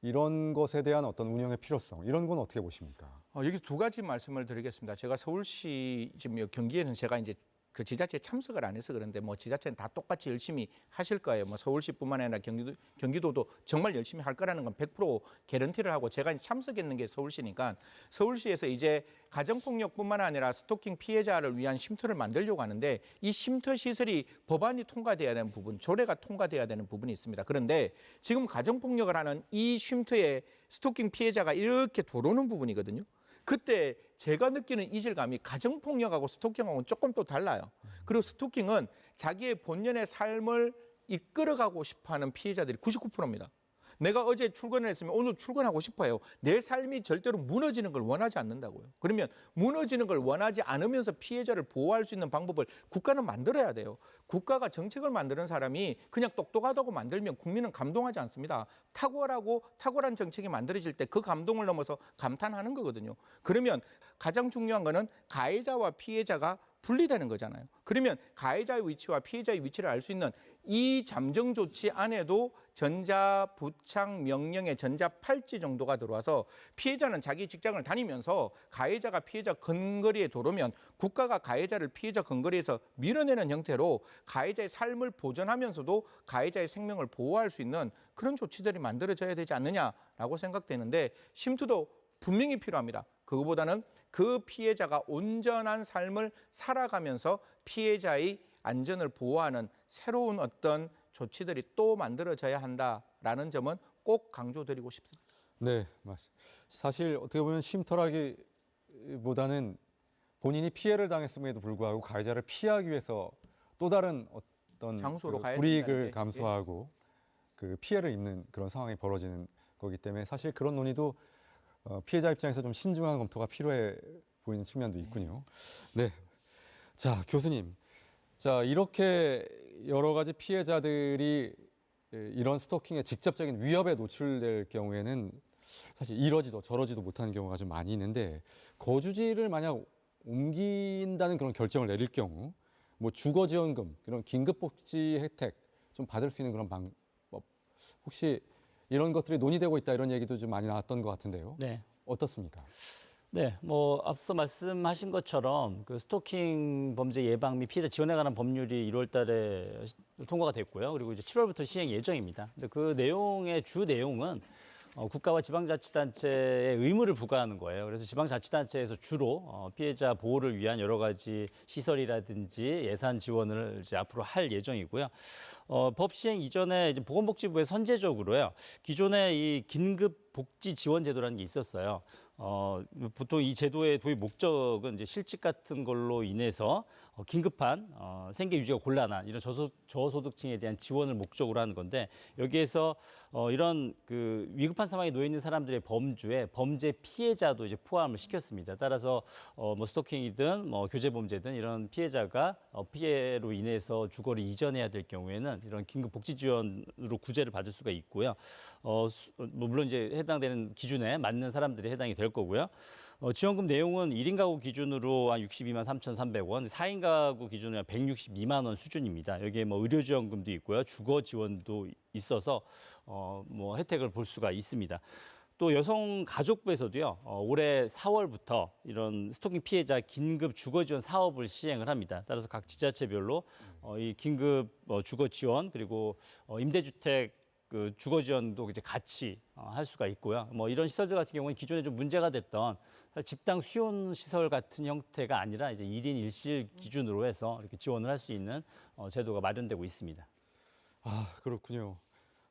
이런 것에 대한 어떤 운영의 필요성, 이런 건 어떻게 보십니까? 여기 두 가지 말씀을 드리겠습니다. 제가 서울시 지금 경기에는 제가 이제 그 지자체에 참석을 안 해서 그런데 뭐 지자체는 다 똑같이 열심히 하실 거예요. 뭐 서울시뿐만 아니라 경기도도 정말 열심히 할 거라는 건 100% 개런티를 하고, 제가 참석했는 게 서울시니까 서울시에서 이제 가정폭력뿐만 아니라 스토킹 피해자를 위한 쉼터를 만들려고 하는데, 이 쉼터 시설이 법안이 통과돼야 되는 부분, 조례가 통과돼야 되는 부분이 있습니다. 그런데 지금 가정폭력을 하는 이 쉼터에 스토킹 피해자가 이렇게 들어오는 부분이거든요. 그때 제가 느끼는 이질감이 가정폭력하고 스토킹하고는 조금 또 달라요. 그리고 스토킹은 자기의 본연의 삶을 이끌어가고 싶어하는 피해자들이 99%입니다. 내가 어제 출근을 했으면 오늘 출근하고 싶어요. 내 삶이 절대로 무너지는 걸 원하지 않는다고요. 그러면 무너지는 걸 원하지 않으면서 피해자를 보호할 수 있는 방법을 국가는 만들어야 돼요. 국가가 정책을 만드는 사람이 그냥 똑똑하다고 만들면 국민은 감동하지 않습니다. 탁월한 정책이 만들어질 때 그 감동을 넘어서 감탄하는 거거든요. 그러면 가장 중요한 거는 가해자와 피해자가 분리되는 거잖아요. 그러면 가해자의 위치와 피해자의 위치를 알 수 있는 이 잠정 조치 안에도 전자 부착 명령의 전자 팔찌 정도가 들어와서 피해자는 자기 직장을 다니면서 가해자가 피해자 근거리에 들어오면 국가가 가해자를 피해자 근거리에서 밀어내는 형태로 가해자의 삶을 보전하면서도 가해자의 생명을 보호할 수 있는 그런 조치들이 만들어져야 되지 않느냐라고 생각되는데 심투도 분명히 필요합니다. 그거보다는 그 피해자가 온전한 삶을 살아가면서 피해자의 안전을 보호하는 새로운 어떤 조치들이 또 만들어져야 한다라는 점은 꼭 강조드리고 싶습니다. 네, 맞습니다. 사실 어떻게 보면 쉼터라기보다는 본인이 피해를 당했음에도 불구하고 가해자를 피하기 위해서 또 다른 어떤 장소로 가야 불이익을 된다는 게, 감수하고 그 피해를 입는 그런 상황이 벌어지는 거기 때문에 사실 그런 논의도 피해자 입장에서 좀 신중한 검토가 필요해 보이는 측면도 있군요. 네, 자 교수님, 자 이렇게 여러 가지 피해자들이 이런 스토킹의 직접적인 위협에 노출될 경우에는 사실 이러지도 저러지도 못하는 경우가 좀 많이 있는데 거주지를 만약 옮긴다는 그런 결정을 내릴 경우 뭐 주거지원금 이런 긴급복지 혜택 좀 받을 수 있는 그런 방법 혹시 이런 것들이 논의되고 있다 이런 얘기도 좀 많이 나왔던 것 같은데요. 네. 어떻습니까? 네, 뭐 앞서 말씀하신 것처럼 그 스토킹 범죄 예방 및 피해자 지원에 관한 법률이 1월 달에 통과가 됐고요. 그리고 이제 7월부터 시행 예정입니다. 근데 그 내용의 주 내용은 국가와 지방자치단체에 의무를 부과하는 거예요. 그래서 지방자치단체에서 주로 피해자 보호를 위한 여러 가지 시설이라든지 예산 지원을 이제 앞으로 할 예정이고요. 법 시행 이전에 이제 보건복지부에 선제적으로요. 기존에 이 긴급 복지 지원 제도라는 게 있었어요. 보통 이 제도의 도입 목적은 이제 실직 같은 걸로 인해서 긴급한 생계 유지가 곤란한 이런 저소득층에 대한 지원을 목적으로 하는 건데 여기에서 이런 그 위급한 상황에 놓여 있는 사람들의 범주에 범죄 피해자도 이제 포함을 시켰습니다. 따라서 뭐 스토킹이든 뭐 교제 범죄든 이런 피해자가 피해로 인해서 주거를 이전해야 될 경우에는 이런 긴급 복지 지원으로 구제를 받을 수가 있고요. 뭐 물론 이제 해당되는 기준에 맞는 사람들이 해당이 될 거고요. 지원금 내용은 1인 가구 기준으로 한 62만 3,300원, 4인 가구 기준으로 한 162만 원 수준입니다. 여기에 뭐 의료 지원금도 있고요. 주거 지원도 있어서 뭐 혜택을 볼 수가 있습니다. 또 여성가족부에서도요, 올해 4월부터 이런 스토킹 피해자 긴급 주거 지원 사업을 시행을 합니다. 따라서 각 지자체별로 이 긴급 주거 지원 그리고 임대주택 그 주거 지원도 이제 같이 할 수가 있고요. 뭐 이런 시설들 같은 경우는 기존에 좀 문제가 됐던 집당 수용 시설 같은 형태가 아니라 이제 1인 1실 기준으로 해서 이렇게 지원을 할 수 있는 제도가 마련되고 있습니다. 아, 그렇군요.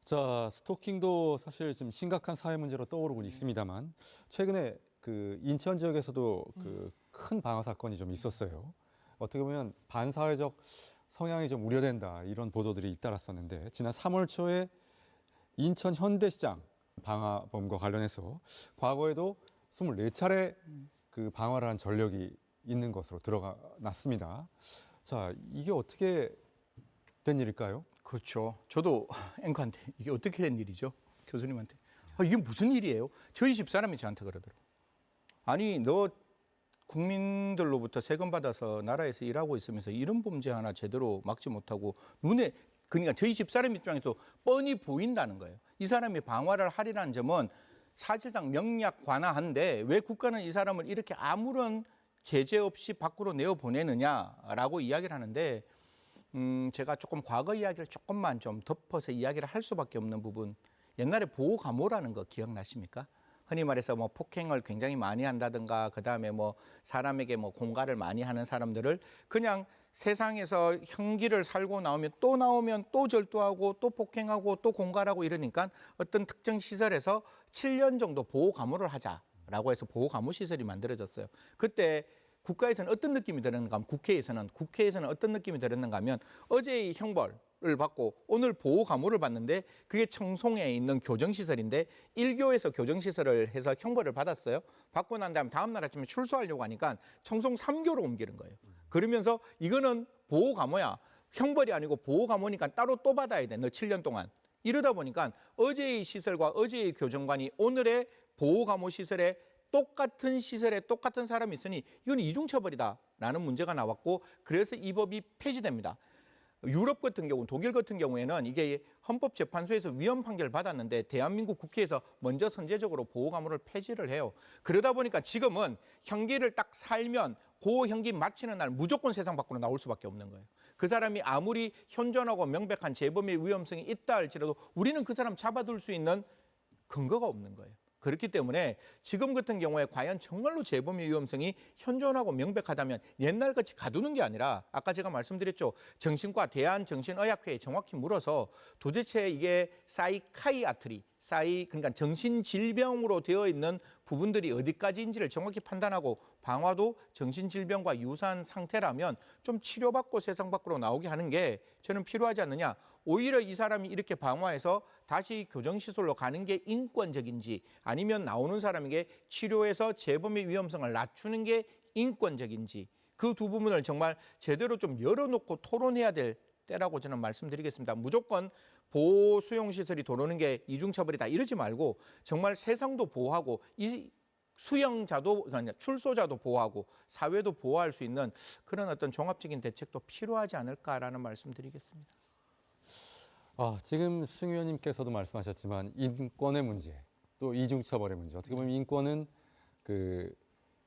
자, 스토킹도 사실 좀 심각한 사회 문제로 떠오르고 있습니다만 최근에 그 인천 지역에서도 그 큰 방화 사건이 좀 있었어요. 어떻게 보면 반사회적 성향이 좀 우려된다 이런 보도들이 잇따랐었는데 지난 3월 초에 인천 현대시장 방화범과 관련해서 과거에도 24차례 그 방화를 한 전력이 있는 것으로 드러났습니다. 자, 이게 어떻게 된 일일까요? 그렇죠. 저도 앵커한테 이게 어떻게 된 일이죠? 교수님한테. 이게 무슨 일이에요? 저희 집사람이 저한테 그러더라고요. 아니, 너 국민들로부터 세금 받아서 나라에서 일하고 있으면서 이런 범죄 하나 제대로 막지 못하고 눈에 그러니까 저희 집사람 입장에서 뻔히 보인다는 거예요. 이 사람이 방화를 하리라는 점은 사실상 명약 관화한데 왜 국가는 이 사람을 이렇게 아무런 제재 없이 밖으로 내어보내느냐라고 이야기를 하는데 제가 조금 과거 이야기를 조금만 좀 덮어서 이야기를 할 수밖에 없는 부분. 옛날에 보호감호라는 거 기억나십니까? 흔히 말해서 뭐 폭행을 굉장히 많이 한다든가 그다음에 뭐 사람에게 뭐 공갈을 많이 하는 사람들을 그냥 세상에서 형기를 살고 나오면 또 절도하고 또 폭행하고 또 공갈하고 이러니까 어떤 특정 시설에서 7년 정도 보호감호를 하자라고 해서 보호감호시설이 만들어졌어요. 그때 국가에서는 어떤 느낌이 들었는가 하면 국회에서는 어떤 느낌이 들었는가 하면 어제의 형벌을 받고 오늘 보호감호를 받는데 그게 청송에 있는 교정시설인데 1교에서 교정시설을 해서 형벌을 받았어요. 받고 난 다음에 다음날 아침에 출소하려고 하니까 청송 3교로 옮기는 거예요. 그러면서 이거는 보호감호야. 형벌이 아니고 보호감호니까 따로 또 받아야 돼. 너 7년 동안. 이러다 보니까 어제의 시설과 어제의 교정관이 오늘의 보호감호 시설에 똑같은 시설에 똑같은 사람이 있으니 이건 이중처벌이다 없다라는 문제가 나왔고 그래서 이 법이 폐지됩니다. 유럽 같은 경우, 독일 같은 경우에는 이게 헌법재판소에서 위헌 판결을 받았는데 대한민국 국회에서 먼저 선제적으로 보호가무를 폐지를 해요. 그러다 보니까 지금은 형기를 딱 살면 그 형기 마치는 날 무조건 세상 밖으로 나올 수밖에 없는 거예요. 그 사람이 아무리 현존하고 명백한 재범의 위험성이 있다 할지라도 우리는 그 사람 잡아둘 수 있는 근거가 없는 거예요. 그렇기 때문에 지금 같은 경우에 과연 정말로 재범의 위험성이 현존하고 명백하다면 옛날같이 가두는 게 아니라 아까 제가 말씀드렸죠. 정신과 대한정신의학회에 정확히 물어서 도대체 이게 사이카이아트리, 그러니까 정신질병으로 되어 있는 부분들이 어디까지인지를 정확히 판단하고 방화도 정신질병과 유사한 상태라면 좀 치료받고 세상 밖으로 나오게 하는 게 저는 필요하지 않느냐. 오히려 이 사람이 이렇게 방화해서 다시 교정시설로 가는 게 인권적인지 아니면 나오는 사람에게 치료해서 재범의 위험성을 낮추는 게 인권적인지 그 두 부분을 정말 제대로 좀 열어놓고 토론해야 될 때라고 저는 말씀드리겠습니다. 무조건 보호 수용시설이 도는 게 이중처벌이다 이러지 말고 정말 세상도 보호하고 이 수용자도 그러니까 출소자도 보호하고 사회도 보호할 수 있는 그런 어떤 종합적인 대책도 필요하지 않을까라는 말씀드리겠습니다. 지금 승 의원님께서도 말씀하셨지만 인권의 문제, 또 이중처벌의 문제. 어떻게 보면 인권은 그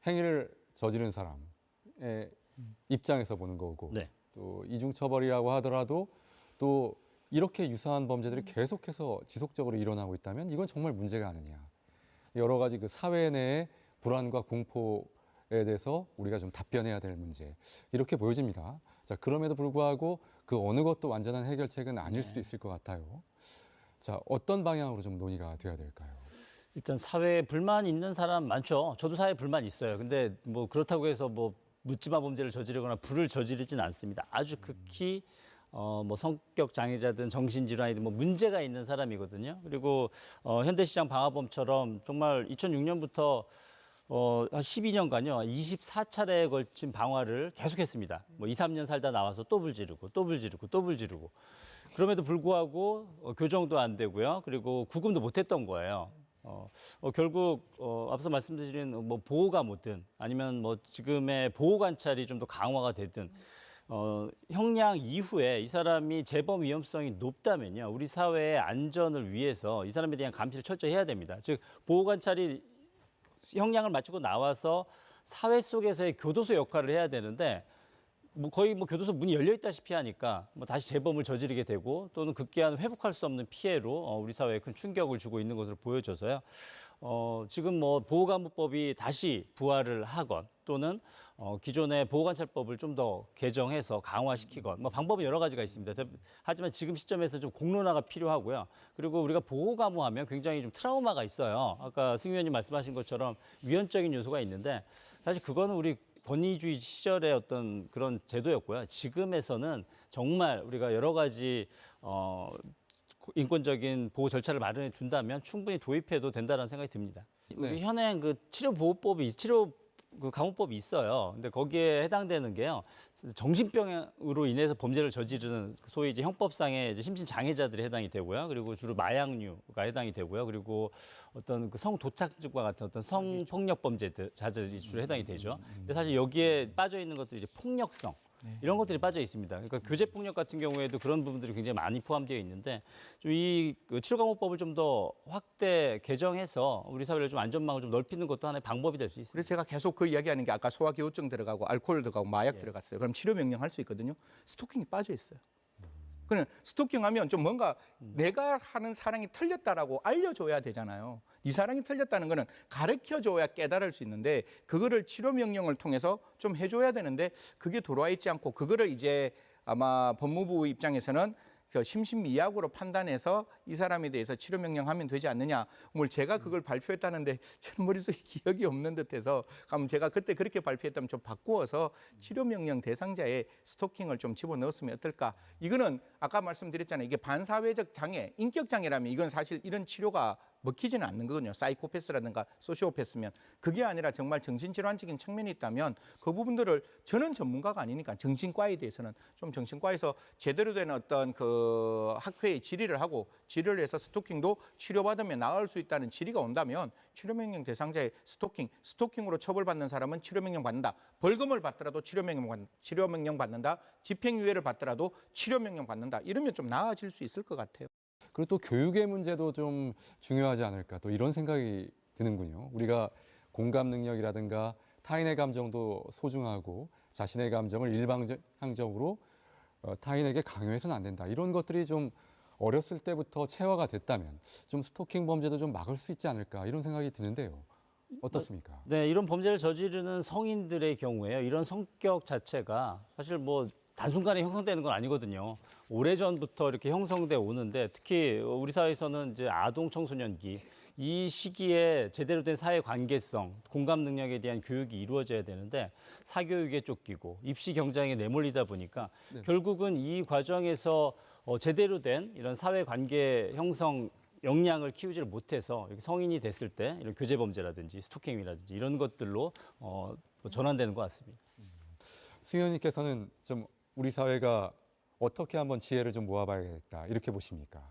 행위를 저지른 사람의 입장에서 보는 거고, 네. 또 이중처벌이라고 하더라도 또 이렇게 유사한 범죄들이 계속해서 지속적으로 일어나고 있다면 이건 정말 문제가 아니냐. 여러 가지 그 사회 내의 불안과 공포에 대해서 우리가 좀 답변해야 될 문제 이렇게 보여집니다. 자, 그럼에도 불구하고 그 어느 것도 완전한 해결책은 아닐 수도 있을 것 같아요. 자, 어떤 방향으로 좀 논의가 돼야 될까요? 일단 사회에 불만 있는 사람 많죠. 저도 사회에 불만 있어요. 근데 뭐 그렇다고 해서 뭐 묻지마 범죄를 저지르거나 불을 저지르진 않습니다. 아주 극히 뭐 성격 장애자든 정신질환이든 뭐 문제가 있는 사람이거든요. 그리고 현대시장 방화범처럼 정말 2006년부터 한 12년간요, 24차례에 걸친 방화를 계속했습니다. 뭐 2, 3년 살다 나와서 또 불지르고, 또 불지르고, 또 불지르고. 그럼에도 불구하고 교정도 안 되고요. 그리고 구금도 못했던 거예요. 결국 앞서 말씀드린 뭐 보호가 뭐든 아니면 뭐 지금의 보호 관찰이 좀 더 강화가 되든 형량 이후에 이 사람이 재범 위험성이 높다면요, 우리 사회의 안전을 위해서 이 사람에 대한 감시를 철저히 해야 됩니다. 즉 보호 관찰이 형량을 마치고 나와서 사회 속에서의 교도소 역할을 해야 되는데 뭐 거의 뭐 교도소 문이 열려 있다시피 하니까 뭐 다시 재범을 저지르게 되고 또는 급기야는 회복할 수 없는 피해로 우리 사회에 큰 충격을 주고 있는 것으로 보여져서요. 지금 뭐 보호감호법이 다시 부활을 하건 또는 기존의 보호관찰법을 좀 더 개정해서 강화시키건 뭐 방법은 여러 가지가 있습니다. 하지만 지금 시점에서 좀 공론화가 필요하고요. 그리고 우리가 보호감호하면 굉장히 좀 트라우마가 있어요. 아까 승 의원님 말씀하신 것처럼 위헌적인 요소가 있는데 사실 그거는 우리 권위주의 시절의 어떤 그런 제도였고요. 지금에서는 정말 우리가 여러 가지 인권적인 보호 절차를 마련해 둔다면 충분히 도입해도 된다는 생각이 듭니다. 우리 현행 그 치료보호법이 그 감호법이 있어요. 근데 거기에 해당되는 게요, 정신병으로 인해서 범죄를 저지르는 소위 이제 형법상의 이제 심신 장애자들이 해당이 되고요. 그리고 주로 마약류가 해당이 되고요. 그리고 어떤 그 성도착증과 같은 어떤 성폭력 범죄자들이 주로 해당이 되죠. 근데 사실 여기에 빠져 있는 것들이 이제 폭력성. 이런 것들이 빠져 있습니다. 그러니까 교제 폭력 같은 경우에도 그런 부분들이 굉장히 많이 포함되어 있는데 좀 이 치료감호법을 좀 더 확대 개정해서 우리 사회를 좀 안전망을 좀 넓히는 것도 하나의 방법이 될 수 있습니다. 그래서 제가 계속 그 이야기하는 게 아까 소화기호증 들어가고 알코올 들어가고 마약 들어갔어요. 그럼 치료 명령할 수 있거든요. 스토킹이 빠져 있어요. 그냥 스토킹하면 좀 뭔가 내가 하는 사랑이 틀렸다라고 알려줘야 되잖아요. 이 사랑이 틀렸다는 거는 가르쳐줘야 깨달을 수 있는데 그거를 치료 명령을 통해서 좀 해줘야 되는데 그게 들어와 있지 않고 그거를 이제 아마 법무부 입장에서는 심신미약으로 판단해서 이 사람에 대해서 치료 명령하면 되지 않느냐. 오늘 제가 그걸 발표했다는데 제 머릿속에 기억이 없는 듯해서 그럼 제가 그때 그렇게 발표했다면 좀 바꾸어서 치료 명령 대상자에 스토킹을 좀 집어넣었으면 어떨까. 이거는 아까 말씀드렸잖아요. 이게 반사회적 장애, 인격 장애라면 이건 사실 이런 치료가 먹히지는 않는 거거든요. 사이코패스라든가 소시오패스면. 그게 아니라 정말 정신질환적인 측면이 있다면 그 부분들을 저는 전문가가 아니니까 정신과에 대해서는 좀 정신과에서 제대로 된 어떤 그 학회에 질의를 하고 질의를 해서 스토킹도 치료받으면 나을 수 있다는 질의가 온다면 치료명령 대상자의 스토킹으로 처벌받는 사람은 치료명령 받는다. 벌금을 받더라도 치료명령 받는다. 집행유예를 받더라도 치료명령 받는다. 이러면 좀 나아질 수 있을 것 같아요. 그리고 또 교육의 문제도 좀 중요하지 않을까 또 이런 생각이 드는군요. 우리가 공감 능력이라든가 타인의 감정도 소중하고 자신의 감정을 일방적으로 타인에게 강요해서는 안 된다. 이런 것들이 좀 어렸을 때부터 체화가 됐다면 좀 스토킹 범죄도 좀 막을 수 있지 않을까 이런 생각이 드는데요. 어떻습니까? 네, 이런 범죄를 저지르는 성인들의 경우에요. 이런 성격 자체가 사실 뭐 단순간에 형성되는 건 아니거든요. 오래전부터 이렇게 형성돼 오는데 특히 우리 사회에서는 이제 아동 청소년기 이 시기에 제대로 된 사회 관계성, 공감 능력에 대한 교육이 이루어져야 되는데 사교육에 쫓기고 입시 경쟁에 내몰리다 보니까 네. 결국은 이 과정에서 제대로 된 이런 사회 관계 형성 역량을 키우지를 못해서 이렇게 성인이 됐을 때 이런 교제 범죄라든지 스토킹이라든지 이런 것들로 전환되는 것 같습니다. 승 의원님께서는 좀 우리 사회가 어떻게 한번 지혜를 좀 모아봐야겠다 이렇게 보십니까?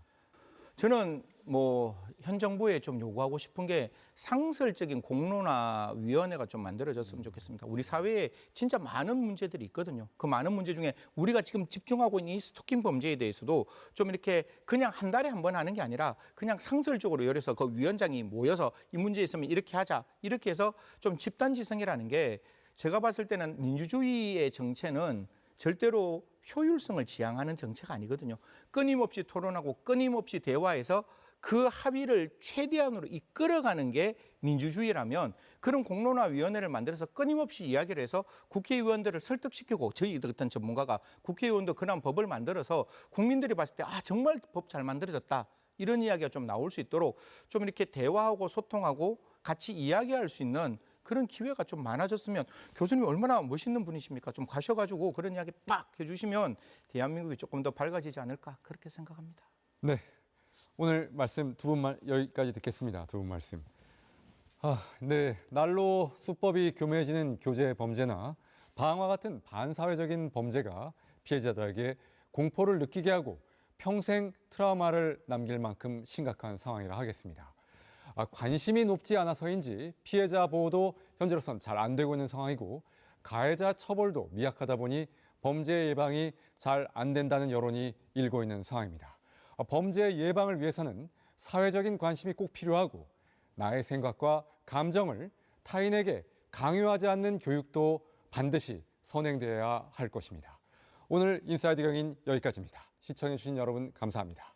저는 뭐 현 정부에 좀 요구하고 싶은 게 상설적인 공론화위원회가 좀 만들어졌으면 좋겠습니다. 우리 사회에 진짜 많은 문제들이 있거든요. 그 많은 문제 중에 우리가 지금 집중하고 있는 이 스토킹 범죄에 대해서도 좀 이렇게 그냥 한 달에 한 번 하는 게 아니라 그냥 상설적으로 열어서 그 위원장이 모여서 이 문제 있으면 이렇게 하자. 이렇게 해서 좀 집단지성이라는 게 제가 봤을 때는 민주주의의 정체는 절대로 효율성을 지향하는 정체가 아니거든요. 끊임없이 토론하고 끊임없이 대화해서 그 합의를 최대한으로 이끌어가는 게 민주주의라면 그런 공론화위원회를 만들어서 끊임없이 이야기를 해서 국회의원들을 설득시키고 저희 같은 전문가가 국회의원도 그런 법을 만들어서 국민들이 봤을 때 아 정말 법 잘 만들어졌다 이런 이야기가 좀 나올 수 있도록 좀 이렇게 대화하고 소통하고 같이 이야기할 수 있는 그런 기회가 좀 많아졌으면 교수님 얼마나 멋있는 분이십니까? 좀 가셔가지고 그런 이야기 빡 해주시면 대한민국이 조금 더 밝아지지 않을까 그렇게 생각합니다. 네, 오늘 말씀 두 분 여기까지 듣겠습니다. 두 분 말씀. 네, 날로 수법이 교묘해지는 교제 범죄나 방화 같은 반사회적인 범죄가 피해자들에게 공포를 느끼게 하고 평생 트라우마를 남길 만큼 심각한 상황이라 하겠습니다. 관심이 높지 않아서인지 피해자 보호도 현재로선 잘 안 되고 있는 상황이고 가해자 처벌도 미약하다 보니 범죄 예방이 잘 안 된다는 여론이 일고 있는 상황입니다. 범죄 예방을 위해서는 사회적인 관심이 꼭 필요하고 나의 생각과 감정을 타인에게 강요하지 않는 교육도 반드시 선행되어야 할 것입니다. 오늘 인사이드 경인 여기까지입니다. 시청해주신 여러분 감사합니다.